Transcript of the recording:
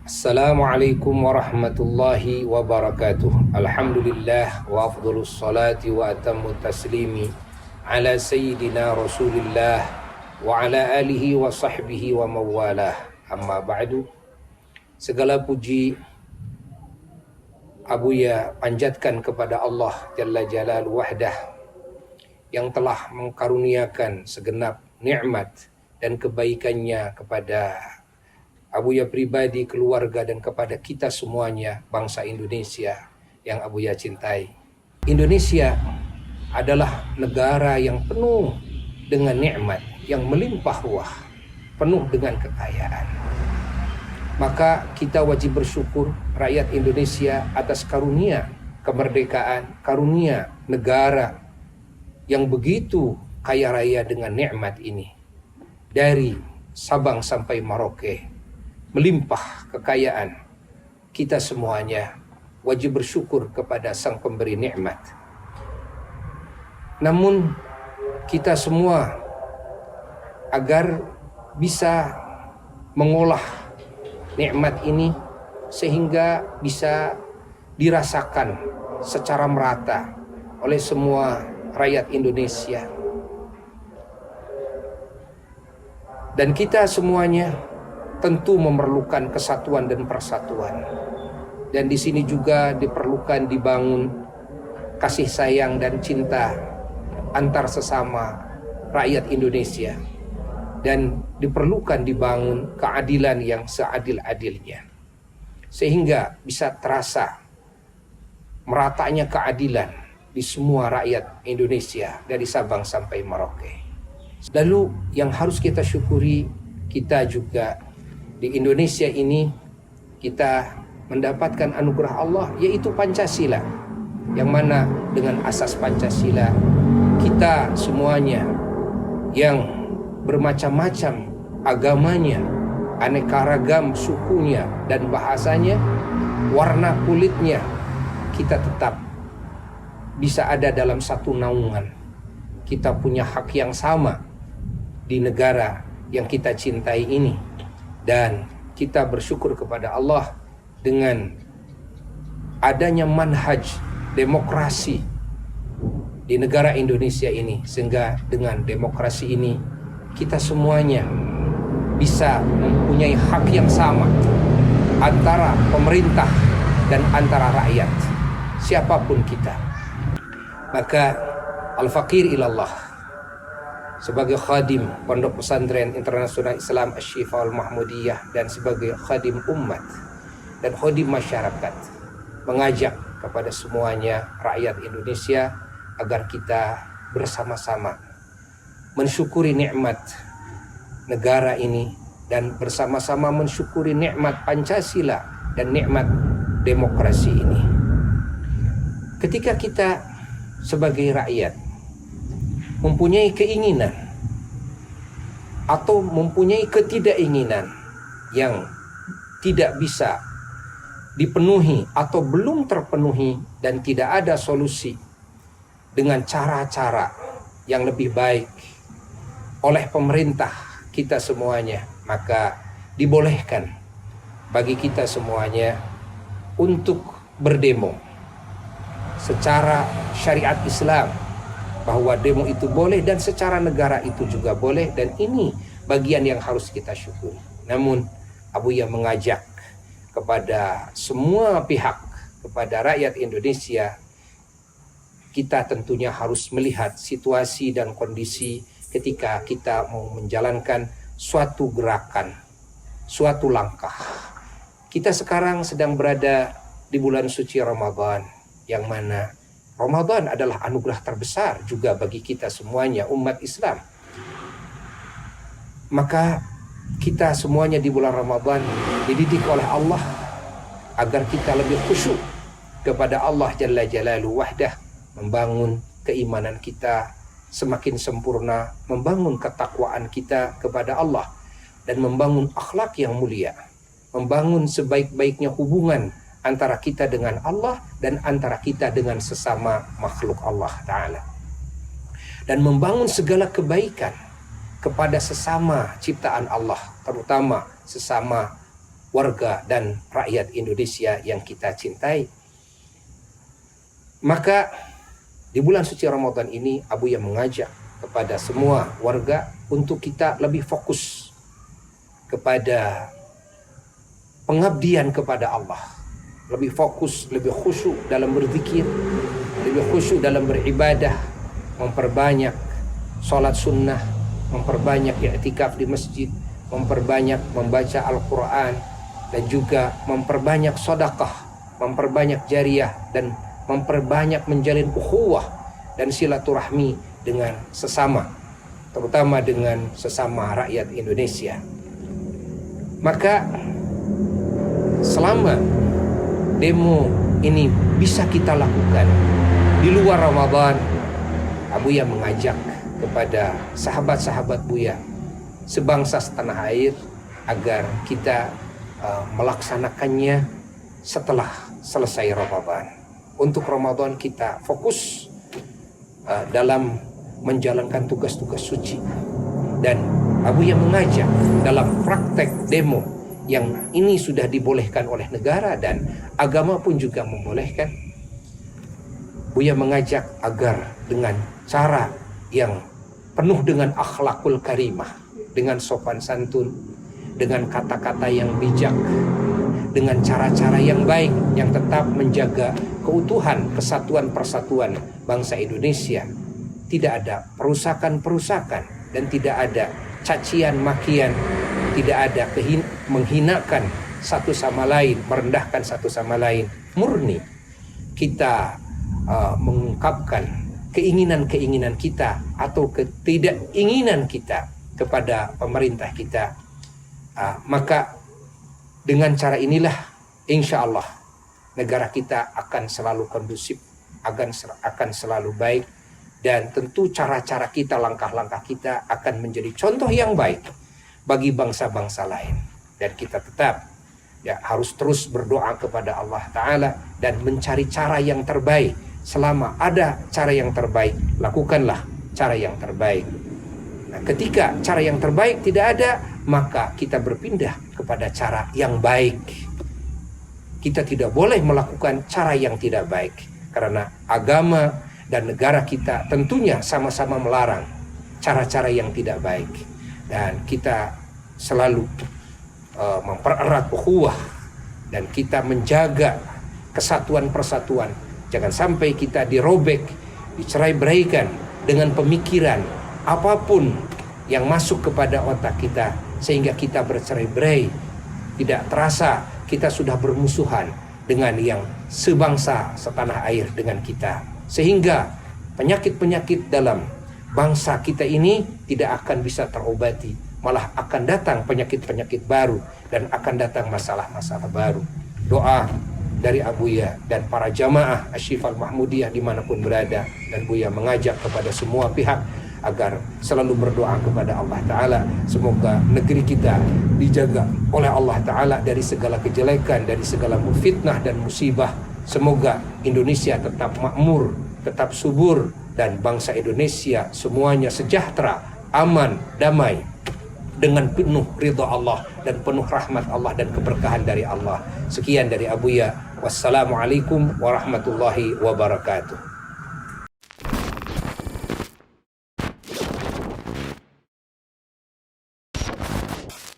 Assalamualaikum warahmatullahi wabarakatuh. Alhamdulillah wa afdhalus salati wa atammu taslimi ala sayyidina Rasulillah wa ala alihi wa sahbihi wa mawalah. Amma ba'du. Segala puji Abuya panjatkan kepada Allah Jalla Jalaluhu Wahdah yang telah mengkaruniakan segenap nikmat dan kebaikannya kepada Abuya pribadi, keluarga, dan kepada kita semuanya, bangsa Indonesia yang Abuya cintai. Indonesia adalah negara yang penuh dengan nikmat, yang melimpah ruah, penuh dengan kekayaan. Maka kita wajib bersyukur rakyat Indonesia atas karunia kemerdekaan, karunia negara yang begitu kaya raya dengan nikmat ini. Dari Sabang sampai Merauke, melimpah kekayaan. Kita semuanya wajib bersyukur kepada Sang Pemberi nikmat. Namun kita semua agar bisa mengolah nikmat ini sehingga bisa dirasakan secara merata oleh semua rakyat Indonesia. Dan kita semuanya tentu memerlukan kesatuan dan persatuan. Dan di sini juga diperlukan dibangun kasih sayang dan cinta antar sesama rakyat Indonesia. Dan diperlukan dibangun keadilan yang seadil-adilnya. Sehingga bisa terasa meratanya keadilan di semua rakyat Indonesia dari Sabang sampai Merauke. Lalu yang harus kita syukuri, kita juga di Indonesia ini kita mendapatkan anugerah Allah, yaitu Pancasila, yang mana dengan asas Pancasila kita semuanya yang bermacam-macam agamanya, aneka ragam sukunya dan bahasanya, warna kulitnya, kita tetap bisa ada dalam satu naungan. Kita punya hak yang sama di negara yang kita cintai ini. Dan kita bersyukur kepada Allah dengan adanya manhaj demokrasi di negara Indonesia ini. Sehingga dengan demokrasi ini kita semuanya bisa mempunyai hak yang sama antara pemerintah dan antara rakyat, siapapun kita. Maka al-faqir ilallah sebagai khadim Pondok Pesantren Internasional Islam Asy-Syifa Al-Mahmudiyah dan sebagai khadim umat dan khadim masyarakat, mengajak kepada semuanya rakyat Indonesia agar kita bersama-sama mensyukuri nikmat negara ini dan bersama-sama mensyukuri nikmat Pancasila dan nikmat demokrasi ini. Ketika kita sebagai rakyat mempunyai keinginan atau mempunyai ketidakinginan yang tidak bisa dipenuhi atau belum terpenuhi dan tidak ada solusi dengan cara-cara yang lebih baik oleh pemerintah kita semuanya, maka dibolehkan bagi kita semuanya untuk berdemo secara syariat Islam, bahwa demo itu boleh dan secara negara itu juga boleh, dan ini bagian yang harus kita syukuri. Namun Abuya mengajak kepada semua pihak, kepada rakyat Indonesia, kita tentunya harus melihat situasi dan kondisi ketika kita mau menjalankan suatu gerakan, suatu langkah. Kita sekarang sedang berada di bulan suci Ramadan, yang mana Ramadan adalah anugerah terbesar juga bagi kita semuanya, umat Islam. Maka kita semuanya di bulan Ramadan dididik oleh Allah agar kita lebih khusyuk kepada Allah Jalla Jalaluhu Wahdah, membangun keimanan kita semakin sempurna, membangun ketakwaan kita kepada Allah, dan membangun akhlak yang mulia, membangun sebaik-baiknya hubungan antara kita dengan Allah dan antara kita dengan sesama makhluk Allah Ta'ala, dan membangun segala kebaikan kepada sesama ciptaan Allah, terutama sesama warga dan rakyat Indonesia yang kita cintai. Maka di bulan suci Ramadan ini Abuya mengajak kepada semua warga untuk kita lebih fokus kepada pengabdian kepada Allah, lebih fokus, lebih khusyuk dalam berzikir, lebih khusyuk dalam beribadah, memperbanyak sholat sunnah, memperbanyak i'tikaf di masjid, memperbanyak membaca Al-Quran, dan juga memperbanyak sedekah, memperbanyak jariyah, dan memperbanyak menjalin ukhuwah dan silaturahmi dengan sesama, terutama dengan sesama rakyat Indonesia. Maka selama demo ini bisa kita lakukan di luar Ramadan, Abuya mengajak kepada sahabat-sahabat Buya sebangsa setanah air agar kita melaksanakannya setelah selesai Ramadan. Untuk Ramadan kita fokus dalam menjalankan tugas-tugas suci, dan Abuya mengajak dalam praktek demo yang ini sudah dibolehkan oleh negara dan agama pun juga membolehkan. Buya mengajak agar dengan cara yang penuh dengan akhlakul karimah, dengan sopan santun, dengan kata-kata yang bijak, dengan cara-cara yang baik yang tetap menjaga keutuhan kesatuan persatuan bangsa Indonesia. Tidak ada perusakan-perusakan dan tidak ada cacian makian, tidak ada menghinakan satu sama lain, merendahkan satu sama lain. Murni kita mengungkapkan keinginan-keinginan kita atau ketidakinginan kita kepada pemerintah kita. Maka dengan cara inilah insya Allah negara kita akan selalu kondusif, akan selalu baik, dan tentu cara-cara kita, langkah-langkah kita akan menjadi contoh yang baik bagi bangsa-bangsa lain. Dan kita tetap harus terus berdoa kepada Allah Ta'ala dan mencari cara yang terbaik. Selama ada cara yang terbaik, lakukanlah cara yang terbaik. Nah, ketika cara yang terbaik tidak ada, maka kita berpindah kepada cara yang baik. Kita tidak boleh melakukan cara yang tidak baik, karena agama dan negara kita tentunya sama-sama melarang cara-cara yang tidak baik. Dan kita selalu mempererat ukhuwah dan kita menjaga kesatuan persatuan. Jangan sampai kita dirobek, dicerai-beraikan dengan pemikiran apapun yang masuk kepada otak kita, sehingga kita bercerai-berai. Tidak terasa kita sudah bermusuhan dengan yang sebangsa setanah air dengan kita, sehingga penyakit-penyakit dalam bangsa kita ini tidak akan bisa terobati, malah akan datang penyakit-penyakit baru dan akan datang masalah-masalah baru. Doa dari Abuya dan para jamaah Asy-Syifal Mahmudiyah dimanapun berada, dan Buya mengajak kepada semua pihak agar selalu berdoa kepada Allah Ta'ala. Semoga negeri kita dijaga oleh Allah Ta'ala dari segala kejelekan, dari segala fitnah dan musibah. Semoga Indonesia tetap makmur, tetap subur, dan bangsa Indonesia semuanya sejahtera, aman, damai, dengan penuh ridha Allah dan penuh rahmat Allah dan keberkahan dari Allah. Sekian dari Abuya. Wassalamualaikum warahmatullahi wabarakatuh.